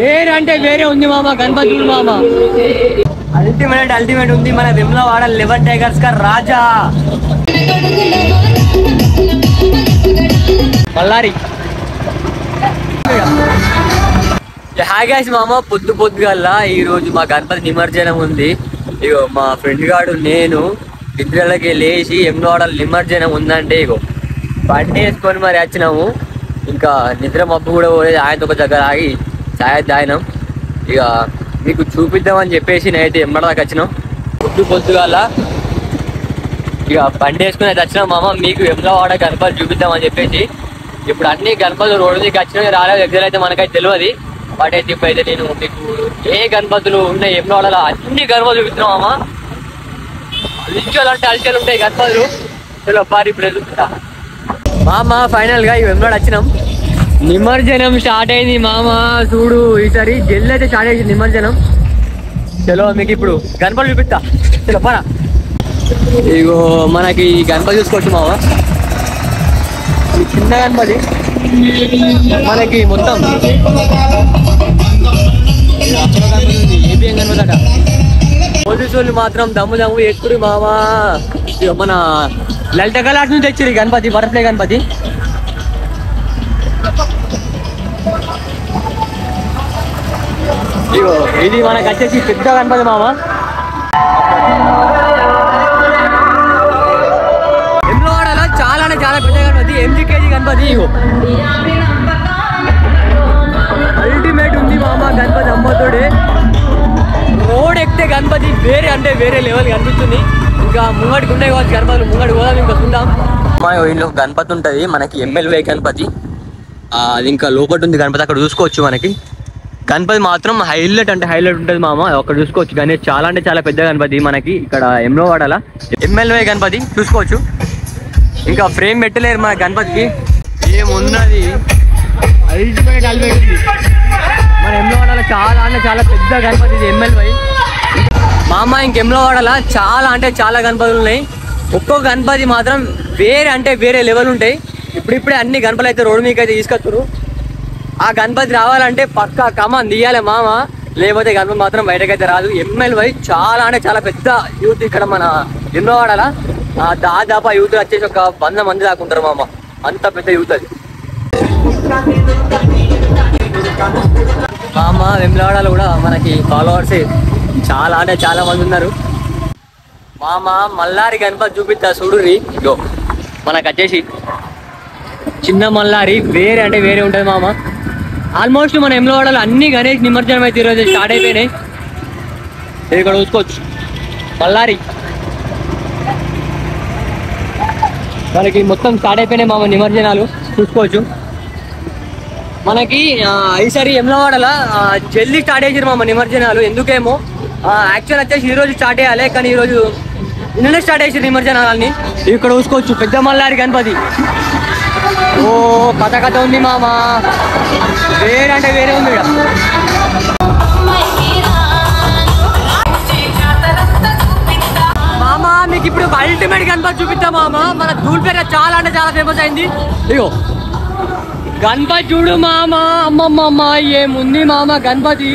వేరే అంటే వేరే ఉంది మామ గణపతి మామ. అల్టిమేట్ ఉంది మన వేములవాడ 11 టైగర్స్ కా రాజా మల్లారి. హాయ్ గైస్ మామ, పొద్దుగల్లా ఈ రోజు మా గణపతి నిమజ్జనం ఉంది. ఇగో మా ఫ్రెండ్ గాడు నేను నిద్రలకి లేచి వేములవాడ నిమజ్జనం ఉందంటే ఇగో బండి వేసుకొని మరి వచ్చినాము. ఇంకా నిద్ర మబ్బు కూడా పోలేదు. ఆయనతో ఒక దగ్గర ఆగి ఛాయ్ తాగినాం. ఇక మీకు చూపిద్దామని చెప్పేసి నేనైతే ఎమ్మడదాకా వచ్చినాం. పొద్దుగాల ఇక బండి వేసుకుని అయితే వచ్చినాం మామ. మీకు వేములవాడ గణపతి చూపిద్దామని చెప్పేసి ఇప్పుడు అన్ని గణపతులు రోడ్డు దిగి వచ్చినా రాలేదు. దగ్గర అయితే మనకైతే తెలియదు. వాటైతే ఇప్పుడైతే నేను మీకు ఏ గణపతులు ఉన్నాయి వేములవాడలో అన్ని గణపతులు చూపిస్తున్నాం మామ. అల్చలు అంటే అల్చలు ఉంటాయి గణపతులు. చలో పారి ఇప్పుడు చూపిస్తా మామ. ఫైనల్ గా ఈ వేములవాడ వచ్చినాం. నిమజ్జనం స్టార్ట్ అయింది మామ. చూడు ఈసారి జల్లు అయితే స్టార్ట్ అయింది నిమజ్జనం. చలో మీకు ఇప్పుడు గణపతి చూపిస్తా. చలో పరా. ఇగో మనకి గణపతి చూసుకోవచ్చు మామ. ఈ చిన్న గణపతి మనకి మొత్తం ఏపీఎం గణపతి అట. పోలీసు వాళ్ళు మాత్రం దమ్ము ఎక్కుడు మామ. మన లలిత కళాట్ నుంచి తెచ్చారు ఈ గణపతి, బటర్ఫ్లై గణపతి. ఇగో ఇది మనకు వచ్చేసి పెద్ద గణపతి మామ. వేములవాడలో చాలా అంటే చాలా పెద్ద గణపతి, 8 కేజీ గణపతి. ఇగో అల్టిమేట్ ఉంది మామ గణపతి. అమ్మతోడే రోడ్ ఎక్కితే గణపతి వేరే అంటే వేరే లెవెల్ కనిపిస్తుంది. ఇంకా ముంగడికి ఉండే కావచ్చు గణపతులు. ముంగడి పోదాం, ఇంకా చూద్దాం. మా ఇంట్లో గణపతి ఉంటుంది మనకి, ఎమ్మెల్యే గణపతి. అది ఇంకా లోపల ఉంది గణపతి, అక్కడ చూసుకోవచ్చు. మనకి గణపతి మాత్రం హైలైట్ అంటే హైలైట్ ఉంటుంది మామ. అక్కడ చూసుకోవచ్చు. గణేష్ చాలా అంటే చాలా పెద్ద గణపతి మనకి ఇక్కడ వేములవాడల ఎమ్మెల్యే గణపతి చూసుకోవచ్చు. ఇంకా ఫ్రేమ్ పెట్టలేరు మన గణపతికి. ఏమున్నది అల్టిమేట్ ఉంది మన వేములవాడల. చాలా అంటే చాలా పెద్ద గణపతి ఇది ఎమ్మెల్యే మామ. ఇంక వేములవాడల చాలా అంటే చాలా గణపతులు ఉన్నాయి. ఒక్కొక్క గణపతి మాత్రం వేరే అంటే వేరే లెవెల్ ఉంటాయి. ఇప్పుడిప్పుడే అన్ని గణపతులు అయితే రోడ్డు మీకు అయితే తీసుకొస్తారు. ఆ గణపతి రావాలంటే పక్కా కమాన్ తీయాలి మామ, లేకపోతే గణపతి మాత్రం బయటకైతే రాదు. ఎమ్మెల్యే చాలా అంటే చాలా పెద్ద యూత్ ఇక్కడ మన వేములవాడల. దాదాపు యూత్ వచ్చేసి ఒక 100 మంది దాకా ఉంటారు మామ. అంత పెద్ద యూత్ అది మామ. వేములవాడలో కూడా మనకి ఫాలోవర్స్ చాలా అంటే చాలా మంది ఉన్నారు మామ. మల్లారి గణపతి చూపిస్తా చూడుర్రి. ఇగో మనకు వచ్చేసి చిన్న మల్లారి వేరే అంటే వేరే ఉంటుంది మామ. ఆల్మోస్ట్ మన వేములవాడలో అన్ని గణేష్ నిమజ్జనం అయితే ఈరోజు స్టార్ట్ అయిపోయినాయి. ఇక్కడ చూసుకోవచ్చు మల్లారి మనకి మొత్తం స్టార్ట్ అయిపోయినాయి మామ నిమజ్జనాలు చూసుకోవచ్చు. మనకి ఈసారి వేములవాడలో జల్దీ స్టార్ట్ చేసారు మామ నిమజ్జనాలు. ఎందుకేమో యాక్చువల్ వచ్చేసి ఈరోజు స్టార్ట్ చేయాలి, కానీ ఈరోజు నిన్ననే స్టార్ట్ చేసారు నిమజ్జనాలన్నీ. ఇక్కడ చూసుకోవచ్చు పెద్ద మల్లారి గణపతి. ఓ కథ ఉంది మామ, వేరే అంటే వేరే ఉంది ఇక్కడ మామ. మీకు ఇప్పుడు ఒక అల్టిమేట్ గణపతి చూపిస్తా మామ. మన ధూల్పేట చాలా అంటే చాలా ఫేమస్ అయింది. ఇగో గణపతి చూడు మామ. అమ్మమ్మమ్మ ఏముంది మామ గణపతి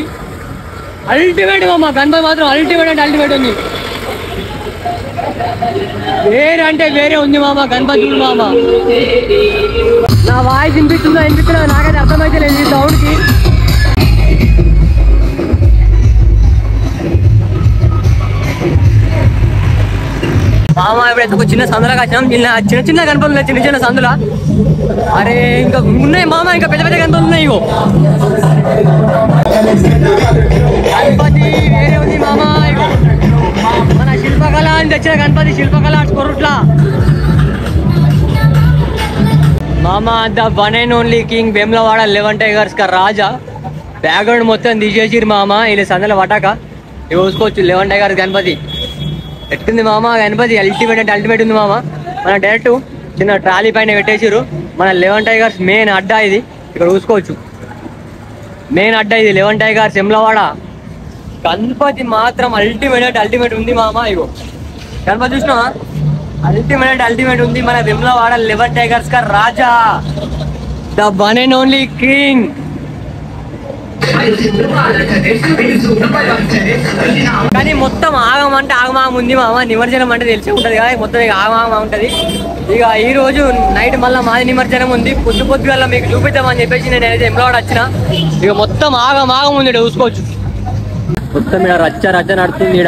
అల్టిమేట్ మామ. గణపతి మాత్రం అల్టిమేట్ అంటే అల్టిమేట్ ఉంది. వేరే అంటే వేరే ఉంది మామ గణపతి చూడు మామ. నా వాయిస్ వినిపిస్తుందా నాకైతే అర్థమైతే లేదు ఈ సౌండ్కి. మామ ఇప్పుడైతే ఒక చిన్న సందులోకి వచ్చినాం. చిన్న చిన్న గణపతులు ఉన్నాయి, చిన్న చిన్న సందుల. అరే ఇంకా ఉన్నాయి మామ, ఇంకా పెద్ద పెద్ద గణపతులు ఉన్నాయి. ఇగో గణపతి వేరే ఉంది మామ. ఇగో మన శిల్పకళ అని తెచ్చిన గణపతి, శిల్పకళ కొరుట్లా మామ. The one and only king Vemulawada 11 tigers కా రాజా. బ్యాక్గ్రౌండ్ మొత్తం తీసేసిరు మామ. ఇలా సందల వటాక ఇవి చూసుకోవచ్చు 11 టైగర్స్ గణపతి. ఎట్టుంది మామ గణపతి అల్టిమేట్ అంటే అల్టిమేట్ ఉంది మామ. మన డైరెక్ట్ చిన్న ట్రాలీ పైన పెట్టేసిరు. మన 11 టైగర్స్ మెయిన్ అడ్డా ఇది. ఇక్కడ చూసుకోవచ్చు మెయిన్ అడ్డా ఇది 11 టైగర్స్ వేములవాడ. గణపతి మాత్రం అల్టిమేట్ ఉంది మామ. ఇగో గణపతి చూసినావా అల్టిమేట్ ఉంది మన వేములవాడ 11 టైగర్స్ కా రాజా, the one and only king. కానీ మొత్తం ఆగం అంటే ఆగమాగం ఉంది మామ. నిమజ్జనం అంటే తెలిసి ఉంటది కదా, మొత్తం ఇక ఆగమాగం ఉంటది. ఇక ఈ రోజు నైట్ మళ్ళీ మాది నిమజ్జనం ఉంది. పొద్దుగల్లా మీకు చూపిద్దామని చెప్పేసి నేను అయితే ఎమ్లవాడ వచ్చిన. ఇక మొత్తం ఆగమాగం ఉంది, చూసుకోవచ్చు. మొత్తం ఇక్కడ రచ్చ నడుతుంది.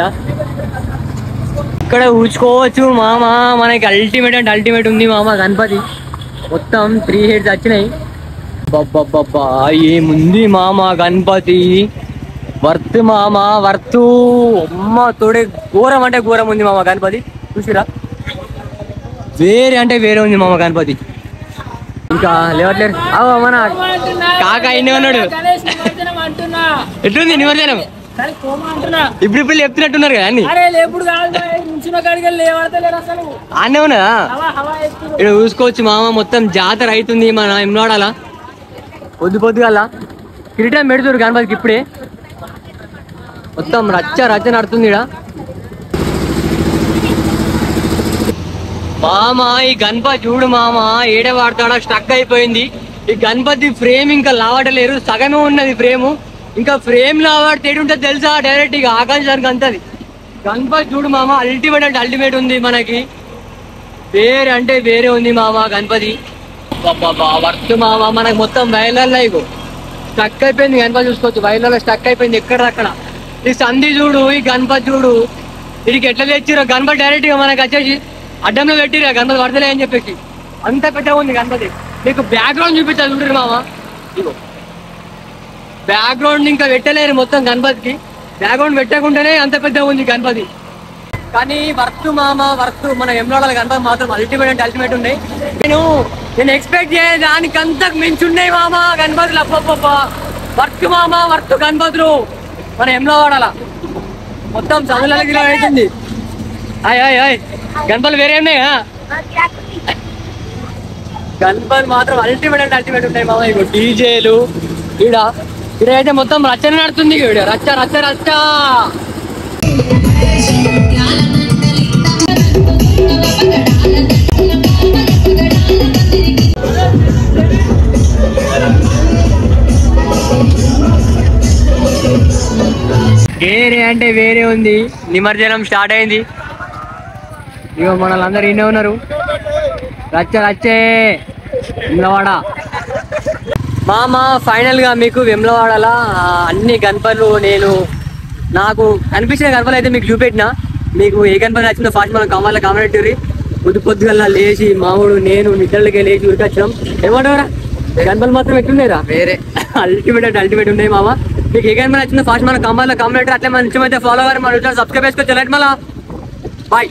ఇక్కడ ఊచుకోవచ్చు మామ. మనకి అల్టిమేట్ అంటే అల్టిమేట్ ఉంది మామ. గణపతి మొత్తం 3 హెడ్స్ వచ్చినాయి. బాబ్బా ఏముంది మామ గణపతి. వర్త్ మామ, వర్త్. అమ్మ తోడే ఘోరం అంటే ఘోరం ఉంది మామ గణపతి. చూసిరా, వేరే అంటే వేరే ఉంది మామ గణపతి. ఇంకా లేవట్లేరు. మన కాక అయిన ఉన్నాడు. ఎట్లుంది నిమజ్జనం? ఇప్పుడు చెప్తున్నట్టున్నారు కదా అన్ని. అన్నీ ఉన్నదా? ఇక్కడ చూసుకోవచ్చు మామ. మొత్తం జాతర అవుతుంది మన ఎమ్లాడాల. పొద్దుగల్లా కిరీటం పెడుతురు గణపతికి ఇప్పుడే. మొత్తం రచ్చ నడుతుంది ఇక్కడ మామ. ఈ గణపతి చూడు మామ, ఏడే వాడతాడా స్టక్ అయిపోయింది. ఈ గణపతి ఫ్రేమ్ ఇంకా లావటలేరు, సగమే ఉన్నది ఫ్రేము. ఇంకా ఫ్రేమ్ లావాడితే ఏడుంటుంది తెలుసా? డైరెక్ట్ ఇక ఆకాశానికి అంతది. గణపతి చూడు మామ, అల్టిమేట్ అంటే అల్టిమేట్ ఉంది మనకి. వేరే అంటే వేరే ఉంది మామ గణపతి. వర్త్ మామ. మనకు మొత్తం వైర్లలో ఇగో స్టక్ అయిపోయింది గణపతి. చూసుకోవచ్చు, వైర్లలో స్టక్ అయిపోయింది ఎక్కడక్కడ. ఈ సంధి చూడు, ఈ గణపతి చూడు. వీడికి ఎట్లా తెచ్చిరో గణపతి డైరెక్ట్ గా మనకు వచ్చేసి అడ్డంలో పెట్టిరా గణపతి పడతలే అని చెప్పేసి. అంత పెద్దగా ఉంది గణపతి. మీకు బ్యాక్గ్రౌండ్ చూపించాలి చూడరు మామ. ఇగో బ్యాక్గ్రౌండ్ ఇంకా పెట్టలేరు మొత్తం గణపతికి. బ్యాక్గ్రౌండ్ పెట్టకుండానే అంత పెద్దగా ఉంది గణపతి. కానీ వర్త్ మామ, వర్త్. మన ఎమ్లాడాల గణపతి మాత్రం అల్టిమేట్ అంటే అల్టిమేట్ ఉన్నాయి. నేను ఎక్స్పెక్ట్ చేయ దానికంతకు మించి ఉన్నాయి మామ గణపతులు. అప్ప వర్త్ మామ, వర్త్ గణపతులు మన ఎమ్లాడాల. మొత్తం చదువులకి అవుతుంది. గణపతులు వేరే ఉన్నాయా? గణపతి మాత్రం అల్టిమేట్ అంటే అల్టిమేట్ ఉన్నాయి మామ. ఇగో డీజేలు ఇడైతే మొత్తం రచ్చన నడుతుంది. రచ్చ వేరే అంటే వేరే ఉంది. నిమజ్జనం స్టార్ట్ అయింది. ఇగో మనలందరూ ఇన్నే ఉన్నారు. రచ్చే వెమ్లవాడ మామ. ఫైనల్ గా మీకు వెమ్లవాడలా అన్ని గణపతులు నాకు కనిపించిన గణపతులు అయితే మీకు చూపెట్టినా. మీకు ఏ గణపతి నచ్చిందో ఫాస్ట్ మనం కామెంట్ పొద్దుగల్లా లేచి మామూడు నేను నిద్రలకే లేచి ఉరికొచ్చినాం. ఏమంటారా గణపతులు మాత్రం ఎట్లున్నాయిరా? వేరే అల్టిమేట్ అంటే అల్టిమేట్ ఉన్నాయి మామ. మీకు ఏ గణపతి నచ్చిందో ఫాస్ట్ మన కామెంట్. అట్లా మన నిజమైతే ఫాలో అవ్వాలి, మన సబ్స్క్రైబ్ చేసుకోవచ్చు. మళ్ళా బాయ్.